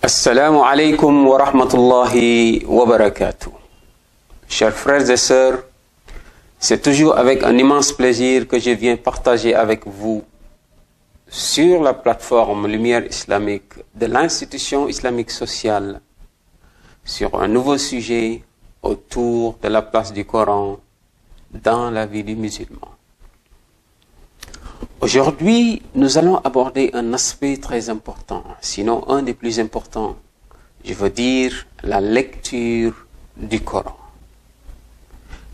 Assalamu alaikum wa rahmatullahi wa barakatuh. Chers frères et sœurs, c'est toujours avec un immense plaisir que je viens partager avec vous sur la plateforme Lumière Islamique de l'institution islamique sociale sur un nouveau sujet autour de la place du Coran dans la vie du musulman. Aujourd'hui, nous allons aborder un aspect très important, sinon un des plus importants, je veux dire la lecture du Coran.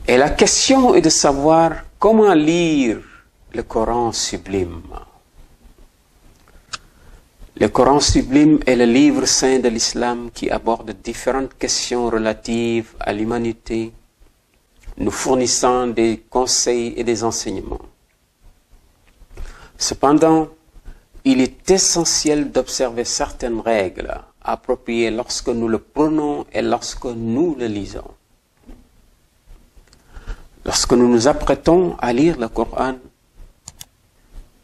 Et la question est de savoir comment lire le Coran sublime. Le Coran sublime est le livre saint de l'islam qui aborde différentes questions relatives à l'humanité, nous fournissant des conseils et des enseignements. Cependant, il est essentiel d'observer certaines règles appropriées lorsque nous le prenons et lorsque nous le lisons. Lorsque nous nous apprêtons à lire le Coran,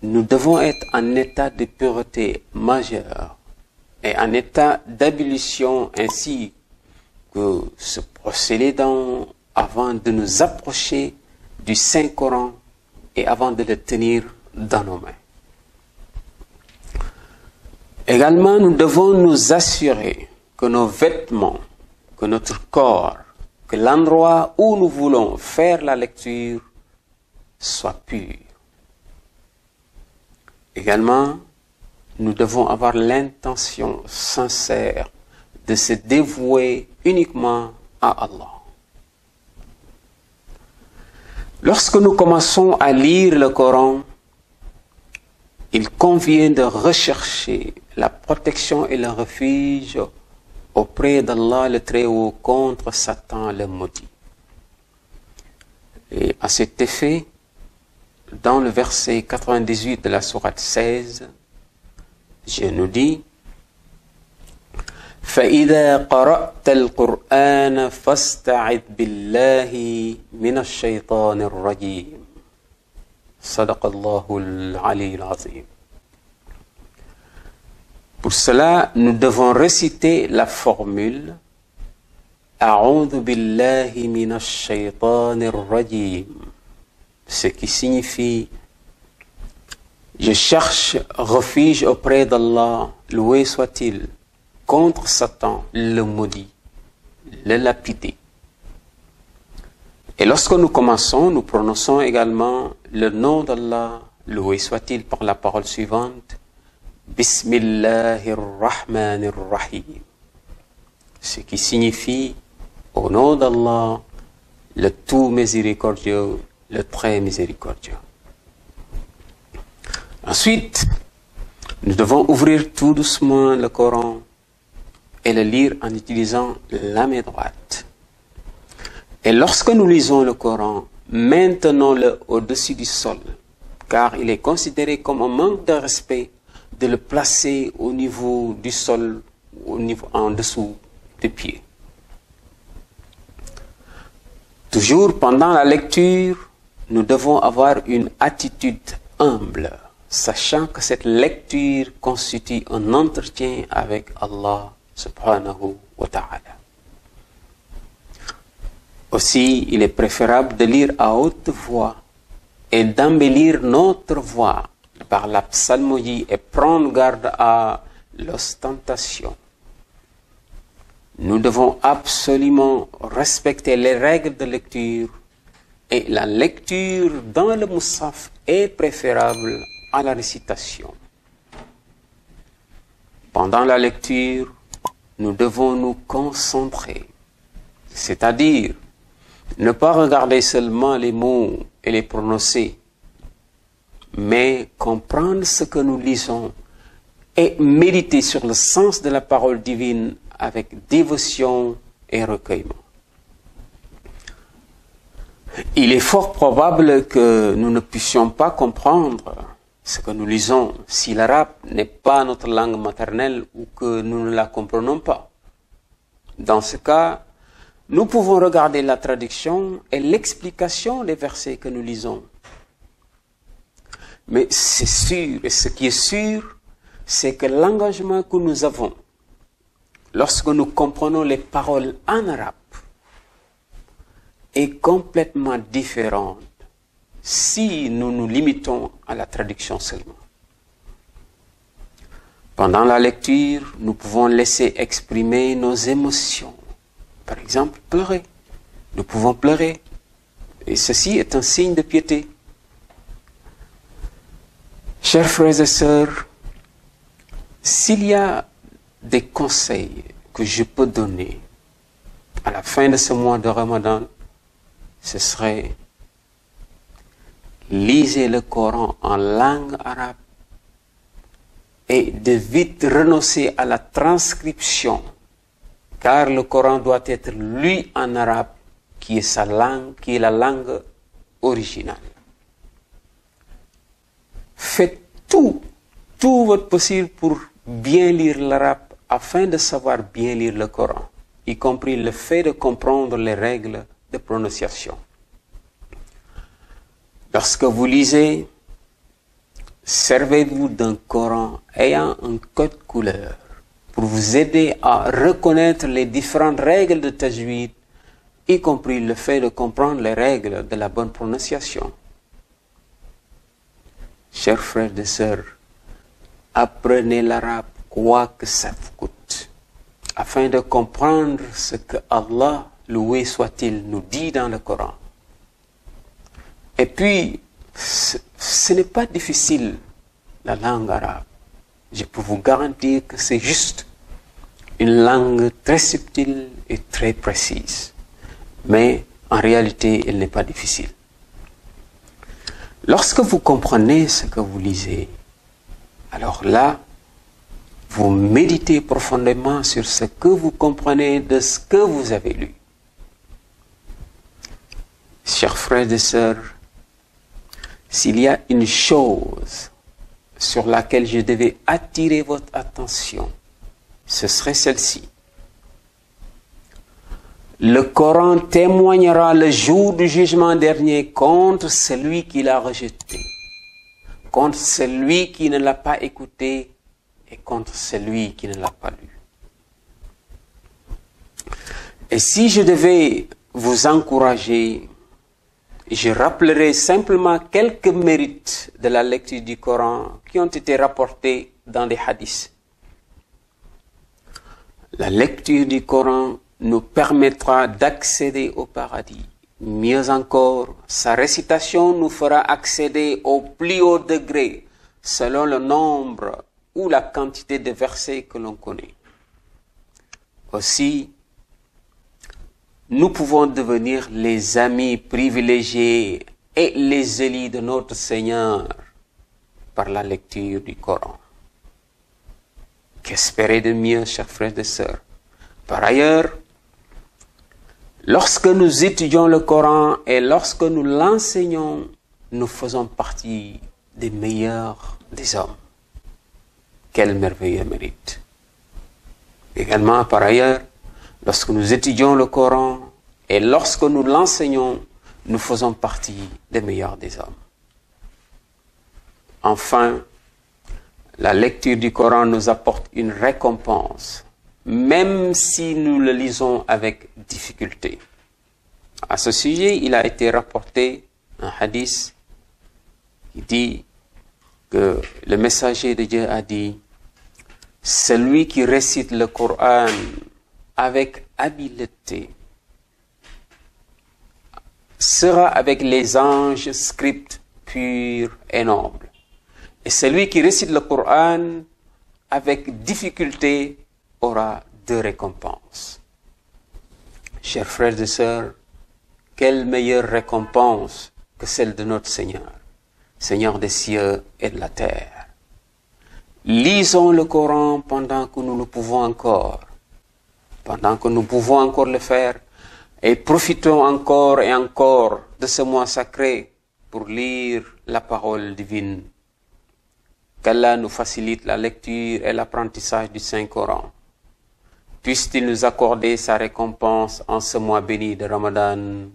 nous devons être en état de pureté majeure et en état d'ablution ainsi que ce procédé avant de nous approcher du Saint-Coran et avant de le tenir dans nos mains. Également, nous devons nous assurer que nos vêtements, que notre corps, que l'endroit où nous voulons faire la lecture soit pur. Également, nous devons avoir l'intention sincère de se dévouer uniquement à Allah. Lorsque nous commençons à lire le Coran, il convient de rechercher la protection et le refuge auprès d'Allah le Très-Haut contre Satan le maudit. Et à cet effet, dans le verset 98 de la sourate 16, Dieu nous dit فَإِذَا قَرَأْتَ الْقُرْآنَ فَاسْتَعِذْ بِاللَّهِ مِنَ الشَّيْطَانِ الرَّجِيمِ صدق الله العلي العظيم. Pour cela, nous devons réciter la formule أعوذ بالله من الشيطان الرجيم, ce qui signifie je cherche refuge auprès d'Allah, loué soit-il, contre Satan, le maudit, le lapidé. Et lorsque nous commençons, nous prononçons également le nom d'Allah, loué soit-il, par la parole suivante, Bismillahirrahmanirrahim, ce qui signifie au nom d'Allah, le tout miséricordieux, le très miséricordieux. Ensuite, nous devons ouvrir tout doucement le Coran et le lire en utilisant la main droite. Et lorsque nous lisons le Coran, maintenons-le au-dessus du sol, car il est considéré comme un manque de respect de le placer au niveau du sol, en dessous des pieds. Toujours pendant la lecture, nous devons avoir une attitude humble, sachant que cette lecture constitue un entretien avec Allah subhanahu wa ta'ala. Aussi, il est préférable de lire à haute voix et d'embellir notre voix par la psalmodie et prendre garde à l'ostentation. Nous devons absolument respecter les règles de lecture et la lecture dans le Musaf est préférable à la récitation. Pendant la lecture, nous devons nous concentrer, c'est-à-dire ne pas regarder seulement les mots et les prononcer, mais comprendre ce que nous lisons et méditer sur le sens de la parole divine avec dévotion et recueillement. Il est fort probable que nous ne puissions pas comprendre ce que nous lisons si l'arabe n'est pas notre langue maternelle ou que nous ne la comprenons pas. Dans ce cas, nous pouvons regarder la traduction et l'explication des versets que nous lisons. Mais c'est sûr, et ce qui est sûr, c'est que l'engagement que nous avons lorsque nous comprenons les paroles en arabe, est complètement différente si nous nous limitons à la traduction seulement. Pendant la lecture, nous pouvons laisser exprimer nos émotions. Par exemple, pleurer. Nous pouvons pleurer. Et ceci est un signe de piété. Chers frères et sœurs, s'il y a des conseils que je peux donner à la fin de ce mois de Ramadan, ce serait: lisez le Coran en langue arabe et de vite renoncer à la transcription, car le Coran doit être lu en arabe, qui est sa langue, qui est la langue originale. Faites tout votre possible pour bien lire l'arabe afin de savoir bien lire le Coran, y compris le fait de comprendre les règles de prononciation. Lorsque vous lisez, servez-vous d'un Coran ayant un code couleur pour vous aider à reconnaître les différentes règles de tajwid, y compris le fait de comprendre les règles de la bonne prononciation. Chers frères et sœurs, apprenez l'arabe quoi que ça vous coûte, afin de comprendre ce que Allah, loué soit-il, nous dit dans le Coran. Et puis, ce n'est pas difficile, la langue arabe. Je peux vous garantir que c'est juste une langue très subtile et très précise. Mais en réalité, elle n'est pas difficile. Lorsque vous comprenez ce que vous lisez, alors là, vous méditez profondément sur ce que vous comprenez de ce que vous avez lu. Chers frères et sœurs, s'il y a une chose sur laquelle je devais attirer votre attention, ce serait celle-ci. Le Coran témoignera le jour du jugement dernier contre celui qui l'a rejeté, contre celui qui ne l'a pas écouté et contre celui qui ne l'a pas lu. Et si je devais vous encourager, je rappellerai simplement quelques mérites de la lecture du Coran qui ont été rapportés dans des hadiths. La lecture du Coran nous permettra d'accéder au paradis. Mieux encore, sa récitation nous fera accéder au plus haut degré selon le nombre ou la quantité de versets que l'on connaît. Aussi, nous pouvons devenir les amis privilégiés et les élus de notre Seigneur par la lecture du Coran. Qu'espérer de mieux, chers frères et sœurs? Par ailleurs, lorsque nous étudions le Coran et lorsque nous l'enseignons, nous faisons partie des meilleurs des hommes. Quel merveilleux mérite! Également, par ailleurs, lorsque nous étudions le Coran et lorsque nous l'enseignons, nous faisons partie des meilleurs des hommes. Enfin, la lecture du Coran nous apporte une récompense, même si nous le lisons avec difficulté. À ce sujet, il a été rapporté un hadith qui dit que le messager de Dieu a dit: celui qui récite le Coran avec habileté sera avec les anges scriptes purs et nobles. Et celui qui récite le Coran avec difficulté aura deux récompenses. Chers frères et sœurs, quelle meilleure récompense que celle de notre Seigneur, Seigneur des cieux et de la terre. Lisons le Coran pendant que nous le pouvons encore, le faire, et profitons encore et encore de ce mois sacré pour lire la parole divine. Qu'Allah nous facilite la lecture et l'apprentissage du Saint-Coran. Puisse-t-il nous accorder sa récompense en ce mois béni de Ramadan.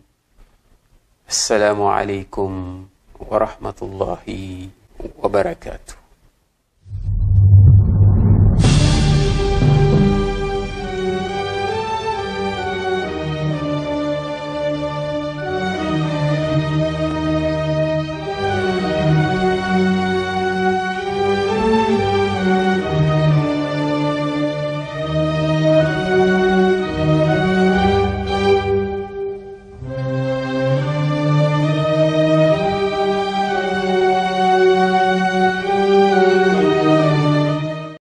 Assalamu alaikum wa rahmatullahi wa barakatuh.